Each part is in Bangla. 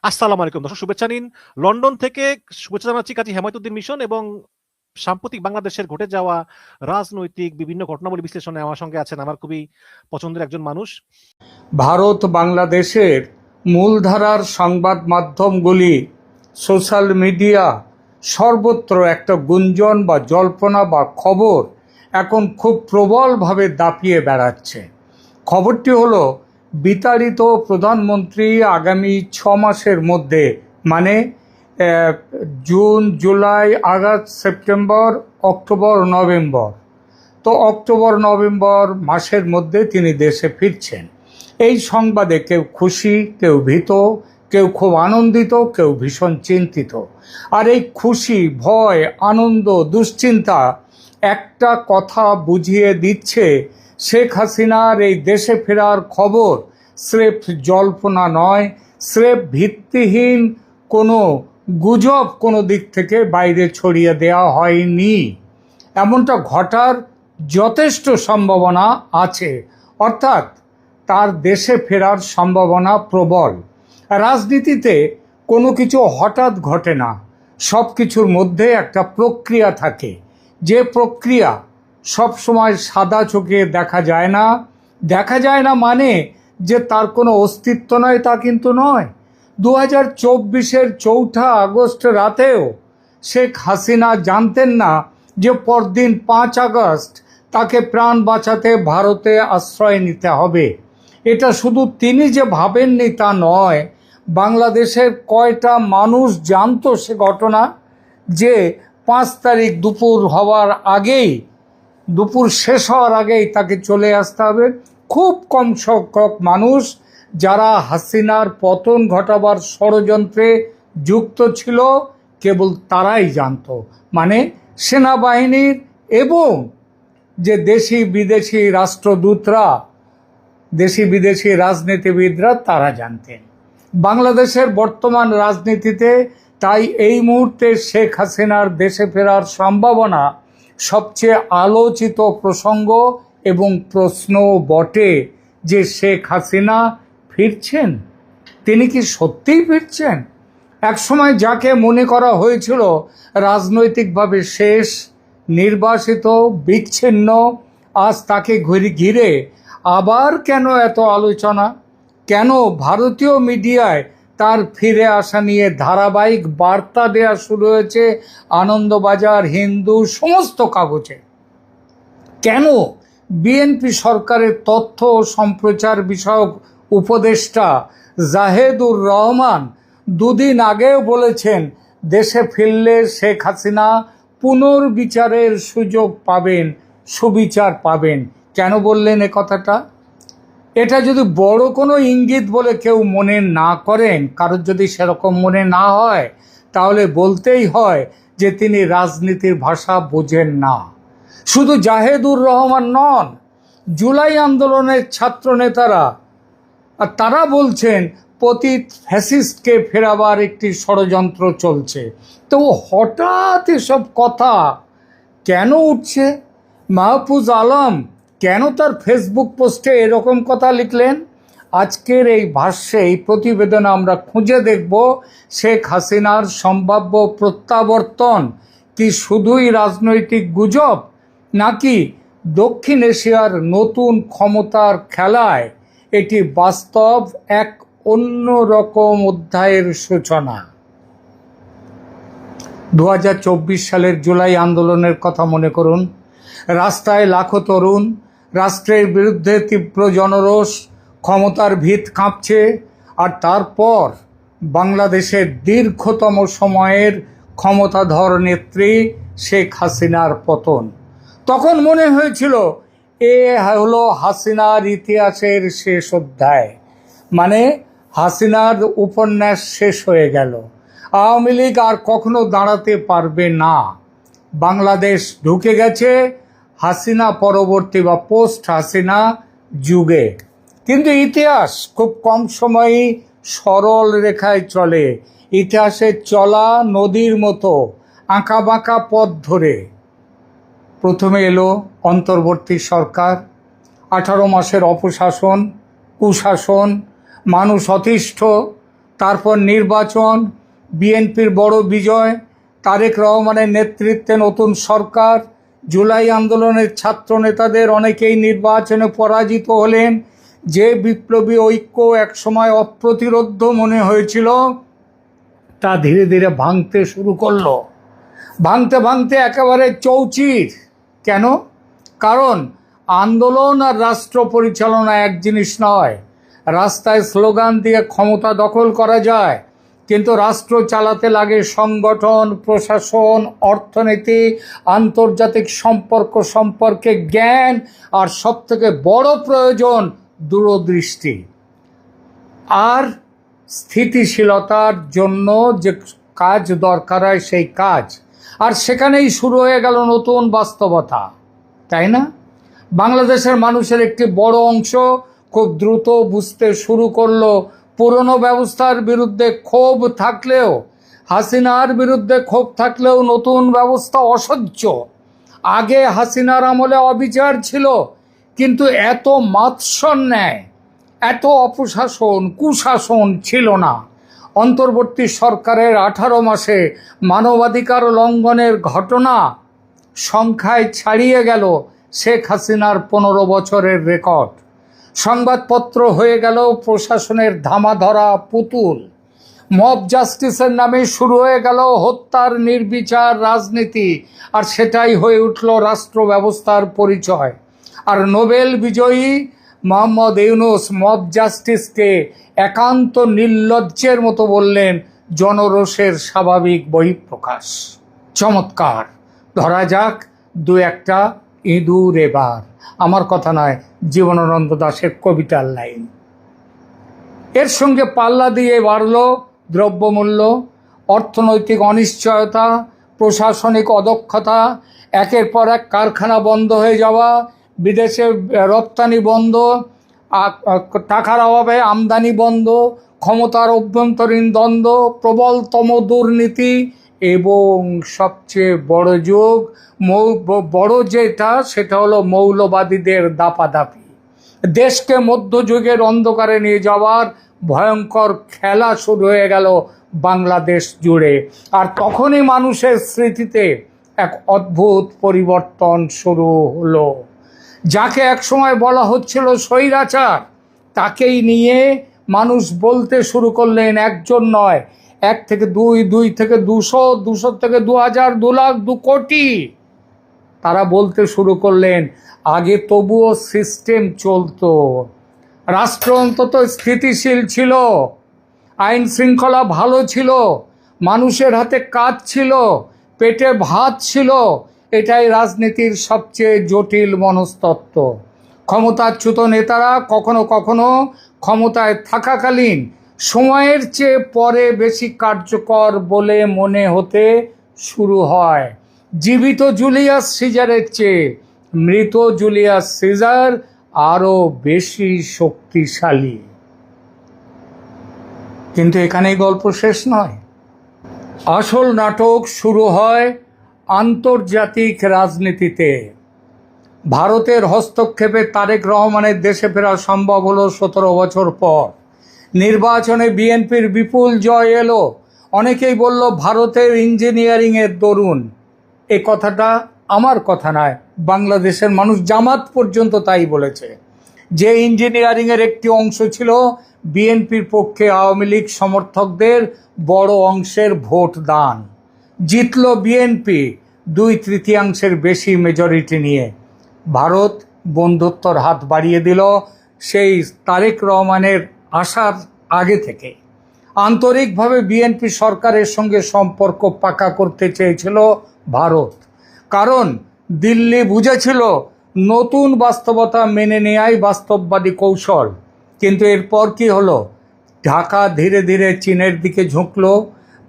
আসসালামু আলাইকুম দর্শক, শুভেচ্ছা নিন। লন্ডন থেকে শুভেচ্ছা জানাচ্ছি কাজী হেমায়েতুদ্দিন মিশন এবং সাম্প্রতিক বাংলাদেশের ঘটে যাওয়া রাজনৈতিক বিভিন্ন ঘটনাবলী বিশ্লেষণে আমার সঙ্গে আছেন আমার খুবই পছন্দের একজন মানুষ। ভারত বাংলাদেশের মূলধারার সংবাদ মাধ্যমগুলি, সোশ্যাল মিডিয়া, সর্বত্র একটা গুঞ্জন বা জল্পনা বা খবর এখন খুব প্রবলভাবে দাপিয়ে বেড়াচ্ছে। খবরটি হলো বিতাড়িত প্রধানমন্ত্রী আগামী 6 মাসের মধ্যে, মানে June, July, August, September, October, November, তো অক্টোবর নভেম্বর মাসের মধ্যে তিনি দেশে ফিরছেন। এই সংবাদে কেউ খুশি, কেউ ভীত, কেউ খুব আনন্দিত, কেউ ভীষণ চিন্তিত। আর এই খুশি, ভয়, আনন্দ, দুশ্চিন্তা একটা কথা বুঝিয়ে দিচ্ছে, শেখ হাসিনার এই দেশে ফেরার খবর স্রেফ জল্পনা নয়, স্রেফ ভিত্তিহীন কোনো গুজব কোনো দিক থেকে বাইরে ছড়িয়ে দেওয়া হয়নি। এমনটা ঘটার যথেষ্ট সম্ভাবনা আছে, অর্থাৎ তার দেশে ফেরার সম্ভাবনা প্রবল। রাজনীতিতে কোনো কিছু হঠাৎ ঘটে না, সব কিছুর মধ্যে একটা প্রক্রিয়া থাকে। যে প্রক্রিয়া সবসময় সাদা চোখে দেখা যায় না। দেখা যায় না মানে যে তার কোনো অস্তিত্ব নয় তা কিন্তু নয়। 2024-এর 4 আগস্ট রাতেও শেখ হাসিনা জানতেন না যে পরদিন 5 আগস্ট তাকে প্রাণ বাঁচাতে ভারতে আশ্রয় নিতে হবে। এটা শুধু তিনি যে ভাবেননি তা নয়, বাংলাদেশের কয়টা মানুষ জানতো সে ঘটনা, যে 5 তারিখ দুপুর শেষ হওয়ার আগেই তাকে চলে আসতে হবে। খুব কম সংখ্যক মানুষ যারা হাসিনার পতন ঘটাবার ষড়যন্ত্রে যুক্ত ছিল, কেবল তারাই জানতো, মানে সেনাবাহিনীর এবং যে দেশি বিদেশি রাষ্ট্রদূতরা, দেশি বিদেশি রাজনীতিবিদরা, তারা জানতেন। বাংলাদেশের বর্তমান রাজনীতিতে তাই এই মুহূর্তে শেখ হাসিনার দেশে ফেরার সম্ভাবনা সবচেয়ে আলোচিত প্রসঙ্গ এবং প্রশ্ন বটে, যে শেখ হাসিনা ফিরছেন। তিনি কি সত্যিই ফিরছেন? একসময় যাকে মনে করা হয়েছিল রাজনৈতিকভাবে শেষ, নির্বাসিত, বিচ্ছিন্ন, আজ তাকে ঘিরে আবার কেন এত আলোচনা? কেন ভারতীয় মিডিয়ায় তার ফিরে আসা নিয়ে ধারাবাহিক বার্তা দেওয়া শুরু হয়েছে? আনন্দবাজার, হিন্দু, সমস্ত কাগজে। কেন বিএনপি সরকারের তথ্য ও সম্প্রচার বিষয়ক উপদেষ্টা জাহেদুর রহমান 2 দিন আগেও বলেছেন দেশে ফিরলে শেখ হাসিনা পুনর্বিচারের সুযোগ পাবেন, সুবিচার পাবেন? কেন বললেন এ কথাটা? এটা যদি বড় কোনো ইঙ্গিত বলে কেউ মনে না করেন, কারোর যদি সেরকম মনে না হয়, তাহলে বলতেই হয় যে তিনি রাজনীতির ভাষা বোঝেন না। শুধু জাহেদুর রহমান নন, জুলাই আন্দোলনের ছাত্র নেতারা, আর তারা বলছেন পতিত ফ্যাসিস্টকে ফেরাবার একটি ষড়যন্ত্র চলছে। তো হঠাৎ এসব কথা কেন উঠছে? মাহফুজ আলম কেন তার ফেসবুক পোস্টে এরকম কথা লিখলেন? আজকের এই ভাষ্যে, এই প্রতিবেদনে আমরা খুঁজে দেখব শেখ হাসিনার সম্ভাব্য প্রত্যাবর্তন কি শুধুই রাজনৈতিক গুজব, নাকি দক্ষিণ এশিয়ার নতুন ক্ষমতার খেলায় এটি বাস্তব এক অন্য রকম অধ্যায়ের সূচনা। 2024 সালের জুলাই আন্দোলনের কথা মনে করুন। রাস্তায় লাখো তরুণ, রাষ্ট্রের বিরুদ্ধে তীব্র জনরোষ, ক্ষমতার ভিত কাঁপছে। আর তারপর বাংলাদেশের দীর্ঘতম সময়ের ক্ষমতাধর নেত্রী শেখ হাসিনার পতন। তখন মনে হয়েছিল এ হলো হাসিনার ইতিহাসের শেষ অধ্যায়, মানে হাসিনার উপন্যাস শেষ হয়ে গেল। আওয়ামী লীগ আর কখনো দাঁড়াতে পারবে না। বাংলাদেশ ঢুকে গেছে হাসিনা পরবর্তী বা পোস্ট হাসিনা যুগে। কিন্তু ইতিহাস খুব কম সময়ই সরল রেখায় চলে। ইতিহাসের চলা নদীর মতো আঁকাবাঁকা পথ ধরে। প্রথমে এলো অন্তর্বর্তী সরকার, 18 মাসের অপশাসন, কুশাসন, মানুষ অতিষ্ঠ, তারপর নির্বাচন, বিএনপির বড় বিজয়, তারেক রহমানের নেতৃত্বে নতুন সরকার, জুলাই আন্দোলনের ছাত্র নেতাদের অনেকেই নির্বাচনে পরাজিত হলেন। যে বিপ্লবী ঐক্য একসময় অপ্রতিরোধ্য মনে হয়েছিল তা ধীরে ধীরে ভাঙতে শুরু করলো। ভাঙতে ভাঙতে একেবারে চৌচির। কেন? কারণ আন্দোলন আর রাষ্ট্র পরিচালনা এক জিনিস নয়। রাস্তায় স্লোগান দিয়ে ক্ষমতা দখল করা যায়, কিন্তু রাষ্ট্র চালাতে লাগে সংগঠন, প্রশাসন, অর্থনীতি, আন্তর্জাতিক সম্পর্ক সম্পর্কে জ্ঞান, আর সবথেকে বড় প্রয়োজন দূরদৃষ্টি আর স্থিতিশীলতার জন্য যে কাজ দরকার হয় সেই কাজ। আর সেখানেই শুরু হয়ে গেল নতুন বাস্তবতা, তাই না? বাংলাদেশের মানুষের একটি বড় অংশ খুব দ্রুত বুঝতে শুরু করলো পুরনো ব্যবস্থার বিরুদ্ধে ক্ষোভ থাকলেও, হাসিনার বিরুদ্ধে ক্ষোভ থাকলেও নতুন ব্যবস্থা অসহ্য। আগে হাসিনার আমলে অবিচার ছিল, কিন্তু এত মাৎসন্যায়, এত অপশাসন, কুশাসন ছিল না। অন্তর্বর্তী সরকারের 18 মাসে মানবাধিকার লঙ্ঘনের ঘটনা সংখ্যায় ছাড়িয়ে গেল শেখ হাসিনার 15 বছরের রেকর্ড। সংবাদপত্র হয়ে গেল প্রশাসনের ধামাধরা পুতুল। মব জাস্টিসের নামে শুরু হয়ে গেল হত্যার নির্বিচার রাজনীতি, আর সেটাই হয়ে উঠল রাষ্ট্র ব্যবস্থার পরিচয়। আর নোবেল বিজয়ী মোহাম্মদ ইউনূস মব জাস্টিসকে একান্ত নির্লজ্জের মতো বললেন জনরোষের স্বাভাবিক বহিঃপ্রকাশ। চমৎকার। ধরা যাক দু একটা ইঁদুর এবার। আমার কথা নয়, জীবনানন্দ দাশের কবিতার লাইন। এর সঙ্গে পাল্লা দিয়ে বাড়ল দ্রব্যমূল্য, অর্থনৈতিক অনিশ্চয়তা, প্রশাসনিক অদক্ষতা, একের পর এক কারখানা বন্ধ হয়ে যাওয়া, বিদেশে রপ্তানি বন্ধ, টাকার অভাবে আমদানি বন্ধ, ক্ষমতার অভ্যন্তরীণ দ্বন্দ্ব, প্রবলতম দুর্নীতি, এবং সবচেয়ে বড় যোগ বড় যেটা সেটা হলো মৌলবাদীদের দাপাদাপি। দেশকে মধ্যযুগের অন্ধকারে নিয়ে যাওয়ার ভয়ঙ্কর খেলা শুরু হয়ে গেল বাংলাদেশ জুড়ে। আর তখনই মানুষের স্মৃতিতে এক অদ্ভুত পরিবর্তন শুরু হলো। যাকে একসময় বলা হচ্ছিল স্বৈরাচার, তাকেই নিয়ে মানুষ বলতে শুরু করলেন একজন নয়, 1 থেকে 2, 2 থেকে 200, 200 থেকে 2000, 2 লাখ, 2 কোটি। তারা বলতে শুরু করলেন আগে তবুও সিস্টেম চলতো, রাষ্ট্র অন্তত স্থিতিশীল ছিল, আইন শৃঙ্খলা ভালো ছিল, মানুষের হাতে কাজ ছিল, পেটে ভাত ছিল। এটাই রাজনীতির সবচেয়ে জটিল মনস্তত্ত্ব। ক্ষমতাচ্যুত নেতারা কখনো কখনো ক্ষমতায় থাকাকালীন সময়ের চেয়ে পরে বেশি কার্যকর বলে মনে হতে শুরু হয়। জীবিত জুলিয়াস সিজারের চেয়ে মৃত জুলিয়াস সিজার আরও বেশি শক্তিশালী। কিন্তু এখানেই গল্প শেষ নয়। আসল নাটক শুরু হয় আন্তর্জাতিক রাজনীতিতে। ভারতের হস্তক্ষেপে তারেক রহমানের দেশে ফেরা সম্ভব হলো 17 বছর পর। নির্বাচনে বিএনপির বিপুল জয় এলো। অনেকেই বলল ভারতের ইঞ্জিনিয়ারিংয়ের দরুন। এ কথাটা আমার কথা নয়, বাংলাদেশের মানুষ, জামাত পর্যন্ত তাই বলেছে, যে ইঞ্জিনিয়ারিংয়ের একটি অংশ ছিল বিএনপির পক্ষে আওয়ামী লীগ সমর্থকদের বড় অংশের ভোট দান। জিতল বিএনপি 2/3 বেশি মেজরিটি নিয়ে। ভারত বন্ধুত্বর হাত বাড়িয়ে দিল সেই তারেক রহমানের আসার আগে থেকে। আন্তরিকভাবে বিএনপি সরকারের সঙ্গে সম্পর্ক পাকা করতে চেয়েছিল ভারত, কারণ দিল্লি বুঝেছিল নতুন বাস্তবতা মেনে নেয়াই বাস্তববাদী কৌশল। কিন্তু এরপর কি হলো? ঢাকা ধীরে ধীরে চীনের দিকে ঝুঁকলো,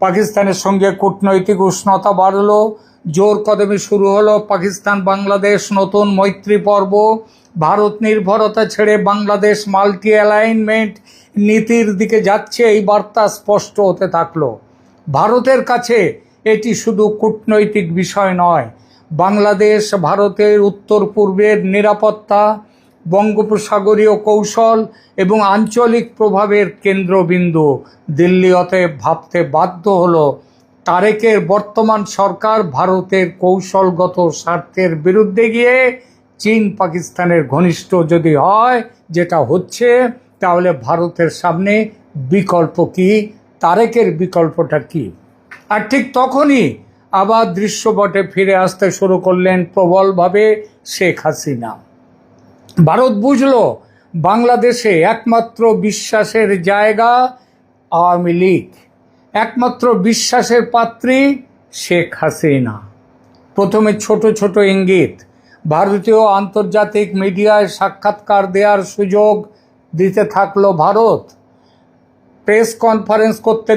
পাকিস্তানের সঙ্গে কূটনৈতিক উষ্ণতা বাড়লো, জোর কদমে শুরু হলো পাকিস্তান বাংলাদেশ নতুন মৈত্রী পর্ব। ভারত নির্ভরতা ছেড়ে বাংলাদেশ মাল্টি অ্যালাইনমেন্ট নীতির দিকে যাচ্ছে, এই বার্তা স্পষ্ট হতে থাকলো। ভারতের কাছে এটি শুধু কূটনৈতিক বিষয় নয়, বাংলাদেশ ভারতের উত্তর পূর্বের নিরাপত্তা, বঙ্গোপসাগরীয় কৌশল এবং আঞ্চলিক প্রভাবের কেন্দ্রবিন্দু। দিল্লি অতএব ভাবতে বাধ্য হলো তারেকের বর্তমান সরকার ভারতের কৌশলগত স্বার্থের বিরুদ্ধে গিয়ে চীন পাকিস্তানের ঘনিষ্ঠ যদি হয়, যেটা হচ্ছে, তাহলে ভারতের সামনে বিকল্প কি, তারেকের বিকল্পটা কি? আর ঠিক তখনই আবার দৃশ্যপটে ফিরে আসতে শুরু করলেন প্রবলভাবে শেখ হাসিনা। ভারত বুঝলো বাংলাদেশে একমাত্র বিশ্বাসের জায়গা আওয়ামী লীগ, একমাত্র বিশ্বাসের পাত্রী শেখ হাসিনা। প্রথমে ছোট ছোট ইঙ্গিত, ভারতীয় আন্তর্জাতিক মিডিয়ায় সাক্ষাৎকার দেওয়ার সুযোগ দিতে থাকলো ভারত, প্রেস কনফারেন্স করতে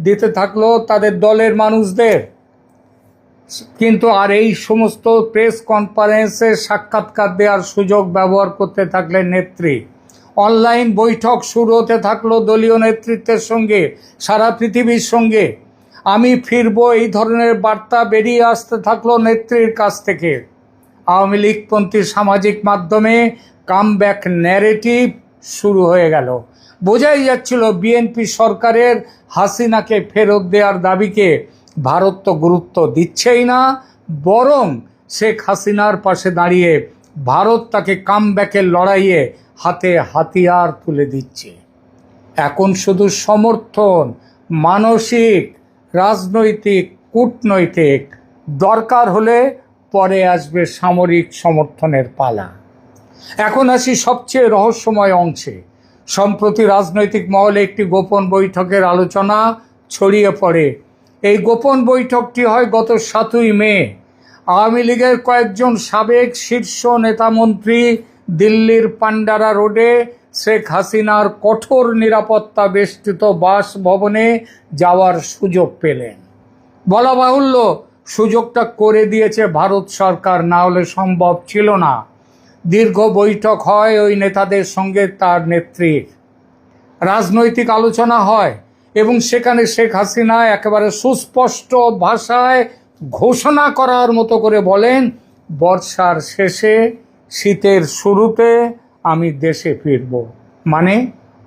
দিতে থাকলো তাদের দলের মানুষদের। কিন্তু আর এই সমস্ত প্রেস কনফারেন্সে সাক্ষাৎকার দেওয়ার সুযোগ ব্যবহার করতে থাকলেন নেত্রী। অনলাইন বৈঠক শুরু হতে থাকলো দলীয় নেতৃত্বের সঙ্গে, সারা পৃথিবীর সঙ্গে। আমি ফিরবো, এই ধরনের বার্তা বেরিয়ে আসতে থাকলো নেত্রীর কাছ থেকে। আওয়ামী লীগপন্থী সামাজিক মাধ্যমে কামব্যাক ন্যারেটিভ শুরু হয়ে গেল। বোঝাই যাচ্ছিল বিএনপি সরকারের হাসিনাকে ফেরত দেওয়ার দাবিকে ভারত তো গুরুত্ব দিচ্ছেই না, বরং শেখ হাসিনার পাশে দাঁড়িয়ে ভারত তাকে কামব্যাকের লড়াইয়ে হাতে হাতিয়ার তুলে দিচ্ছে। এখন শুধু সমর্থন, মানসিক, রাজনৈতিক, কূটনৈতিক, দরকার হলে পরে আসবে সামরিক সমর্থনের পালা। এখন আসি সবচেয়ে রহস্যময় অংশে। সম্প্রতি রাজনৈতিক মহলে একটি গোপন বৈঠকের আলোচনা ছড়িয়ে পড়ে। এই গোপন বৈঠকটি হয় গত 7ই মে। আওয়ামী লীগের কয়েকজন সাবেক শীর্ষ নেতামন্ত্রী দিল্লির পান্ডারা রোডে শেখ হাসিনার কঠোর নিরাপত্তা বেষ্টিত বাসভবনে যাওয়ার সুযোগ পেলেন। বলা বাহুল্য, সুযোগটা করে দিয়েছে ভারত সরকার, না হলে সম্ভব ছিল না। দীর্ঘ বৈঠক হয় ওই নেতাদের সঙ্গে, তার নেত্রীর রাজনৈতিক আলোচনা হয় এবং সেখানে শেখ হাসিনা একেবারে সুস্পষ্ট ভাষায় ঘোষণা করার মতো করে বলেন, বর্ষার শেষে শীতের শুরুতে আমি দেশে ফিরব, মানে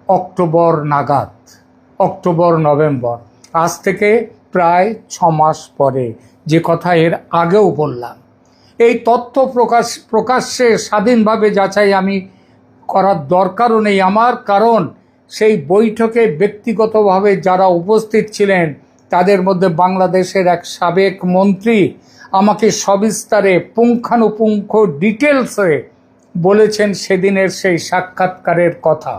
অক্টোবর নাগাদ, অক্টোবর নভেম্বর, আজ থেকে প্রায় 6 মাস পরে, যে কথা এর আগেও বললাম। এই তথ্য প্রকাশ্যে স্বাধীনভাবে যাচাই আমি করার দরকারও নেই আমার, কারণ সেই বৈঠকে ব্যক্তিগতভাবে যারা উপস্থিত ছিলেন তাদের মধ্যে বাংলাদেশের এক সাবেক মন্ত্রী আমাকে সবিস্তারে পুঙ্খানুপুঙ্খ ডিটেলসে বলেছেন সেদিনের সেই সাক্ষাৎকারের কথা।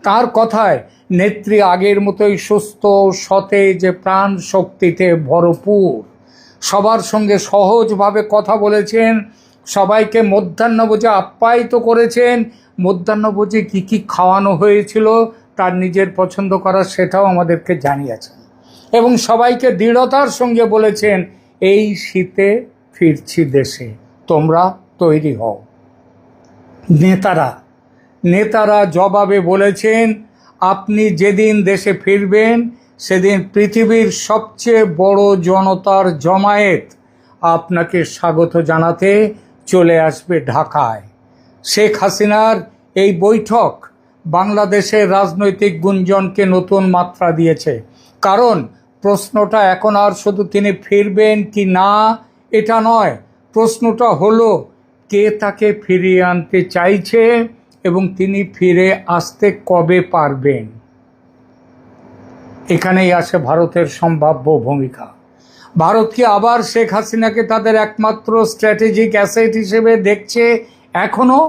তার কথায় নেত্রী আগের মতোই সুস্থ, সতেজ, প্রাণ শক্তিতে ভরপুর, সবার সঙ্গে সহজভাবে কথা বলেছেন, সবাইকে মধ্যাহ্নভোজে আপ্যায়িত করেছেন। মধ্যাহ্নভোজে কী কী খাওয়ানো হয়েছিল তার নিজের পছন্দ করা সেটাও আমাদেরকে জানিয়েছেন এবং সবাইকে দৃঢ়তার সঙ্গে বলেছেন, এই শীতে ফিরছি দেশে, তোমরা তৈরি হও। নেতারা জবাবে বলেছেন, আপনি যেদিন দেশে ফিরবেন সেদিন পৃথিবীর সবচেয়ে বড় জনতার জমায়েত আপনাকে স্বাগত জানাতে চলে আসবে ঢাকায়। শেখ হাসিনার এই বৈঠক বাংলাদেশের রাজনৈতিক গুঞ্জনকে নতুন মাত্রা দিয়েছে, কারণ প্রশ্নটা এখন আর শুধু তিনি ফিরবেন কি না এটা নয়, প্রশ্নটা হলো কে তাকে ফিরিয়ে আনতে চাইছে এবং তিনি ফিরে আসতে কবে পারবেন। এখানেই আসে ভারতের সম্ভাব্য ভূমিকা। ভারত কি আবার শেখ হাসিনাকে তাদের একমাত্র স্ট্র্যাটেজিক অ্যাসেট হিসেবে দেখছে এখনো?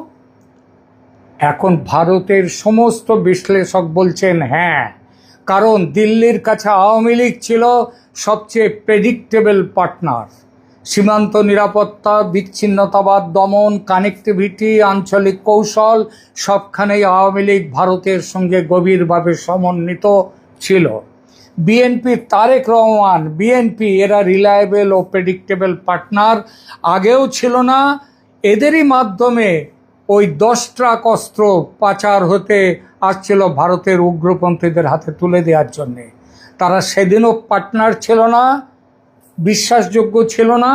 এখন ভারতের সমস্ত বিশ্লেষক বলছেন হ্যাঁ, কারণ দিল্লির কাছে আওয়ামী লীগ ছিল সবচেয়ে প্রেডিক্টেবল পার্টনার। সীমান্ত নিরাপত্তা, বিচ্ছিন্নতাবাদ দমন, কানেক্টিভিটি, আঞ্চলিক কৌশল, সবখানেই আওয়ামী লীগ ভারতের সঙ্গে গভীরভাবে সমন্বিত ছিল। বিএনপি, তারেক রহমান, বিএনপি এরা রিলায়েবল ও প্রেডিক্টেবল পার্টনার আগেও ছিল না। এদেরই মাধ্যমে ওই 10 ট্রাক অস্ত্র পাচার হতে আসছিল ভারতের উগ্রপন্থীদের হাতে তুলে দেওয়ার জন্যে। তারা সেদিনও পার্টনার ছিল না, বিশ্বাসযোগ্য ছিল না,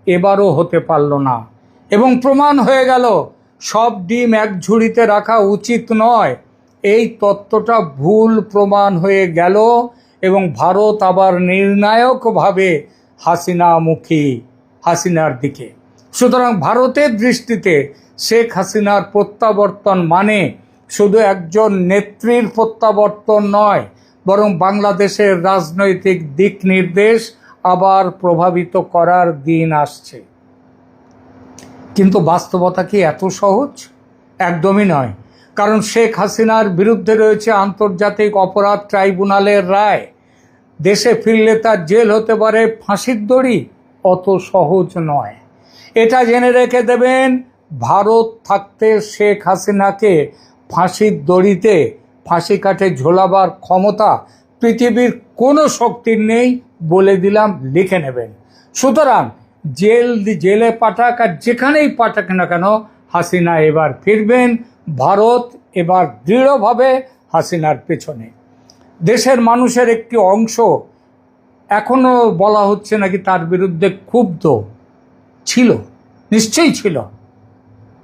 এবারও হতে পারল না। এবং প্রমাণ হয়ে গেল সব ডিম এক ঝুড়িতে রাখা উচিত নয়, এই তত্ত্বটা ভুল প্রমাণ হয়ে গেল এবং ভারত আবার নির্ণায়কভাবে হাসিনার দিকে। সুতরাং ভারতের দৃষ্টিতে শেখ হাসিনার প্রত্যাবর্তন মানে শুধু একজন নেত্রীর প্রত্যাবর্তন নয়, বরং বাংলাদেশের রাজনৈতিক দিক নির্দেশ আবার প্রভাবিত করার দিন আসছে। কিন্তু বাস্তবতা কি এত সহজ? একদমই নয়। কারণ শেখ হাসিনার বিরুদ্ধে রয়েছে আন্তর্জাতিক অপরাধ ট্রাইব্যুনালের রায়। দেশে ফিরলে তার জেল হতে পারে ফাঁসির দড়ি, অত সহজ নয়। এটা জেনে রেখে দেবেন, ভারত থাকতে শেখ হাসিনাকে ফাঁসির দড়িতে ফাঁসি কাঠে ঝোলাবার ক্ষমতা পৃথিবীর কোনো শক্তির নেই, বলে দিলাম, লিখে নেবেন। সুতরাং জেলে পাঠাক আর যেখানেই পাঠাক না কেন, হাসিনা এবার ফিরবেন। ভারত এবার দৃঢ়ভাবে হাসিনার পেছনে। দেশের মানুষের একটি অংশ এখনো বলা হচ্ছে নাকি তার বিরুদ্ধে ক্ষুব্ধ ছিল, নিশ্চয়ই ছিল,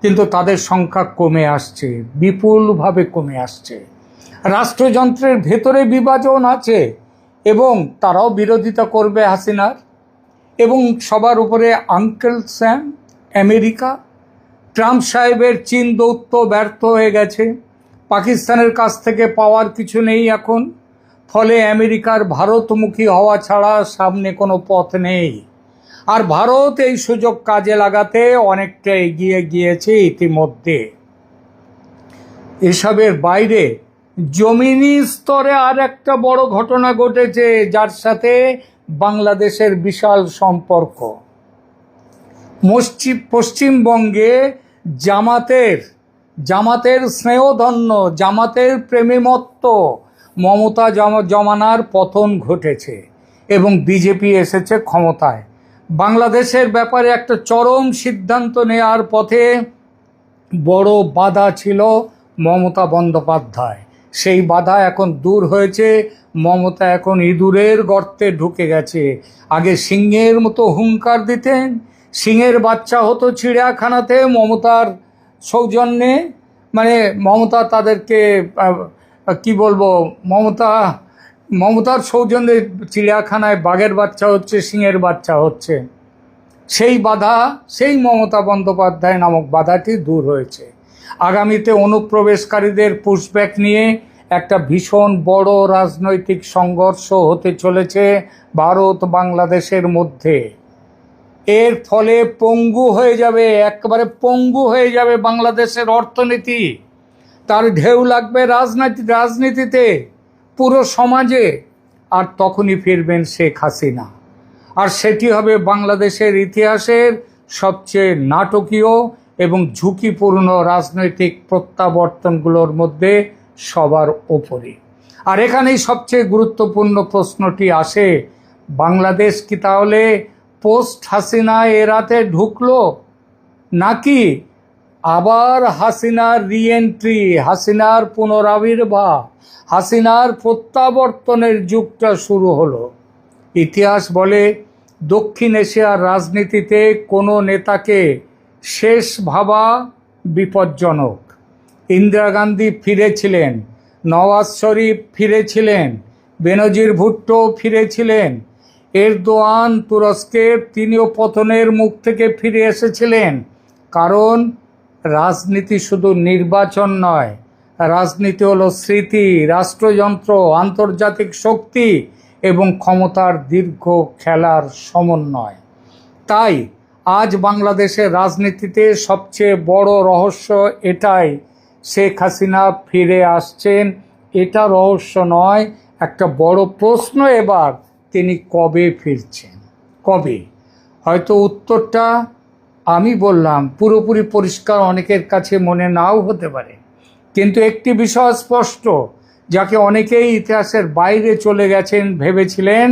কিন্তু তাদের সংখ্যা কমে আসছে, বিপুলভাবে কমে আসছে। রাষ্ট্রযন্ত্রের ভেতরে বিভাজন আছে এবং তারাও বিরোধিতা করবে হাসিনার। এবং সবার উপরে আঙ্কেল স্যাম আমেরিকা, ট্রাম্প সাহেবের চীন দৌত্য ব্যর্থ হয়ে গেছে, পাকিস্তানের কাছ থেকে পাওয়ার কিছু নেই এখন, ফলে আমেরিকার ভারতমুখী হওয়া ছাড়া সামনে কোনো পথ নেই। আর ভারত এই সুযোগ কাজে লাগাতে অনেকটা এগিয়ে গিয়েছে ইতিমধ্যে। এসবের বাইরে জমিনি স্তরে আর একটা বড় ঘটনা ঘটেছে, যার সাথে বাংলাদেশের বিশাল সম্পর্ক। পশ্চিমবঙ্গে জামাতের স্নেহধন্য, জামাতের প্রেমীমত্ত মমতা জমানার পতন ঘটেছে এবং বিজেপি এসেছে ক্ষমতায়। বাংলাদেশের ব্যাপারে একটা চরম সিদ্ধান্ত নেওয়ার পথে বড় বাধা ছিল মমতা বন্দ্যোপাধ্যায়। সেই বাধা এখন দূর হয়েছে। মমতা এখন ইঁদুরের গর্তে ঢুকে গেছে। আগে সিংহের মতো হুঙ্কার দিতেন, সিংহের বাচ্চা হতো চিড়িয়াখানাতে মমতার সৌজন্যে, মানে মমতা তাদেরকে কি বলবো, মমতার সৌজন্যে চিড়িয়াখানায় বাঘের বাচ্চা হচ্ছে, সিংহের বাচ্চা হচ্ছে। সেই বাধা, সেই মমতা বন্দ্যোপাধ্যায় নামক বাধাটি দূর হয়েছে। আগামীতে অনুপ্রবেশকারীদের পুশব্যাক নিয়ে একটা ভীষণ বড় রাজনৈতিক সংঘর্ষ হতে চলেছে ভারত বাংলাদেশের মধ্যে। এর ফলে পঙ্গু হয়ে যাবে, একেবারে পঙ্গু হয়ে যাবে বাংলাদেশের অর্থনীতি। তার ঢেউ লাগবে রাজনীতিতে, পুরো সমাজে। আর তখনই ফিরবেন শেখ হাসিনা। আর সেটি হবে বাংলাদেশের ইতিহাসের সবচেয়ে নাটকীয় এবং ঝুঁকিপূর্ণ রাজনৈতিক প্রত্যাবর্তনগুলোর মধ্যে সবার ওপরে। আর এখানেই সবচেয়ে গুরুত্বপূর্ণ প্রশ্নটি আসে, বাংলাদেশ কি তাহলে পোস্ট হাসিনা এরাতে ঢুকলো, নাকি আবার হাসিনার রিএন্ট্রি, হাসিনার পুনরাবির্ভাব, হাসিনার প্রত্যাবর্তনের যুগটা শুরু হলো? ইতিহাস বলে, দক্ষিণ এশিয়ার রাজনীতিতে কোনো নেতাকে শেষ ভাবা বিপজ্জনক। ইন্দিরা গান্ধী ফিরেছিলেন, নওয়াজ শরীফ ফিরেছিলেন, বেনজির ভুট্টো ফিরেছিলেন, এরদোয়ান তুরস্কের, তিনিও পতনের মুখ থেকে ফিরে এসেছিলেন। কারণ রাজনীতি শুধু নির্বাচন নয়, রাজনীতি হলো স্মৃতি, রাষ্ট্রযন্ত্র, আন্তর্জাতিক শক্তি এবং ক্ষমতার দীর্ঘ খেলার সমন্বয়। তাই আজ বাংলাদেশের রাজনীতিতে সবচেয়ে বড় রহস্য এটাই, শেখ হাসিনা ফিরে আসছেন। এটা রহস্য নয়, একটা বড় প্রশ্ন এবার, তিনি কবে ফিরছেন, কবে? হয়তো উত্তরটা আমি বললাম পুরোপুরি পরিষ্কার অনেকের কাছে মনে নাও হতে পারে, কিন্তু একটি বিষয় স্পষ্ট, যাকে অনেকেই ইতিহাসের বাইরে চলে গেছেন ভেবেছিলেন,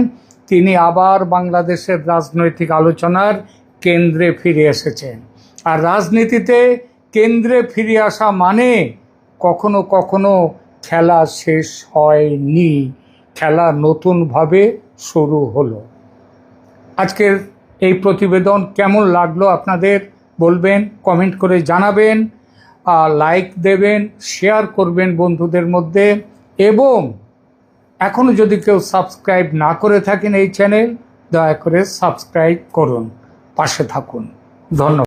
তিনি আবার বাংলাদেশের রাজনৈতিক আলোচনার কেন্দ্রে ফিরে এসেছেন। আর রাজনীতিতে কেন্দ্রে ফিরে আসা মানে কখনো কখনো খেলা শেষ হয়নি, খেলা নতুনভাবে শুরু হলো। আজকের এই প্রতিবেদন কেমন লাগলো আপনাদের বলবেন, কমেন্ট করে জানাবেন। লাইক দেবেন, শেয়ার করবেন বন্ধুদের মধ্যে, এবং এখনও যদি কেউ সাবস্ক্রাইব না করে থাকেন এই চ্যানেল, দয়া করে সাবস্ক্রাইব করুন, পাশে থাকুন। ধন্যবাদ।